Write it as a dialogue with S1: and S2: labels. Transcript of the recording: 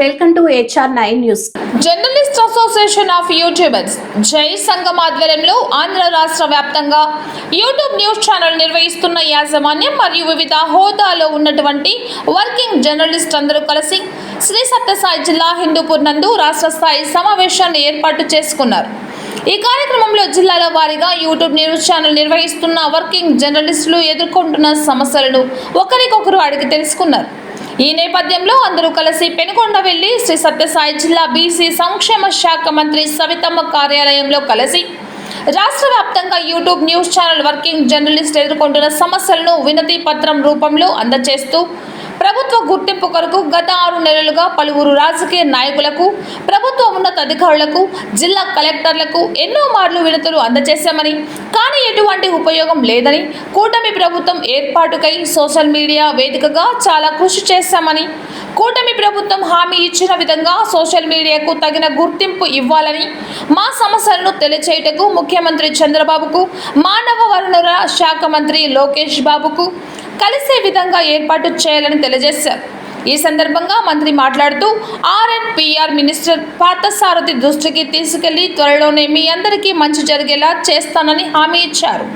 S1: Welcome to HR9 news.
S2: Journalist association of YouTubers జై సంఘం ఆధ్వర్యంలో ఆంధ్ర రాష్ట్ర వ్యాప్తంగా యూట్యూబ్ న్యూస్ ఛానల్ నిర్వహిస్తున్న యాజమాన్యం మరియు వివిధ హోదాలో ఉన్నటువంటి వర్కింగ్ జర్నలిస్ట్ అందరూ కలిసి శ్రీ సత్యసాయి జిల్లా హిందూపూర్ నందు రాష్ట్ర స్థాయి సమావేశాన్ని ఏర్పాటు చేసుకున్నారు. ఈ కార్యక్రమంలో జిల్లాల వారీగా యూట్యూబ్ న్యూస్ ఛానల్ నిర్వహిస్తున్న వర్కింగ్ జర్నలిస్టులు ఎదుర్కొంటున్న సమస్యలను ఒకరికొకరు అడిగి తెలుసుకున్నారు. ఈ నేపథ్యంలో అందరూ కలిసి పెనుకొండ వెళ్లి శ్రీ సత్యసాయి జిల్లా బీసీ సంక్షేమ శాఖ మంత్రి సవితమ్మ కార్యాలయంలో కలిసి రాష్ట్ర వ్యాప్తంగా YouTube news channel working journalist ఎదుర్కొంటున్న సమస్యలను వినతి పత్రం రూపంలో అందజేస్తూ ప్రభుత్వ గుర్తింపు కొరకు గత 6 నెలలుగా పలువురు రాజకీయ నాయకులకు, ప్రభుత్వ ఉన్నతాధికారులకు, జిల్లా కలెక్టర్లకు ఎన్నో మార్లు వినతులు అందజేశామని, కానీ ఎటువంటి ఉపయోగం లేదని, కూటమి ప్రభుత్వం ఏర్పాటుకై సోషల్ మీడియా వేదికగా చాలా కృషి చేశామని, కూటమి ప్రభుత్వం హామీ ఇచ్చిన విధంగా సోషల్ మీడియాకు తగిన గుర్తింపు ఇవ్వాలని, మా సమస్యలను తెలియచేయుటకు ముఖ్యమంత్రి చంద్రబాబుకు, మానవ వనరుల శాఖ మంత్రి లోకేష్ బాబుకు కలిసే విధంగా ఏర్పాటు చేయాలని తెలియజేశారు. ఈ సందర్భంగా మంత్రి మాట్లాడుతూ RNPR మినిస్టర్ పార్థసారథి దృష్టికి తీసుకెళ్లి త్వరలోనే మీ అందరికీ మంచి జరిగేలా చేస్తానని హామీ ఇచ్చారు.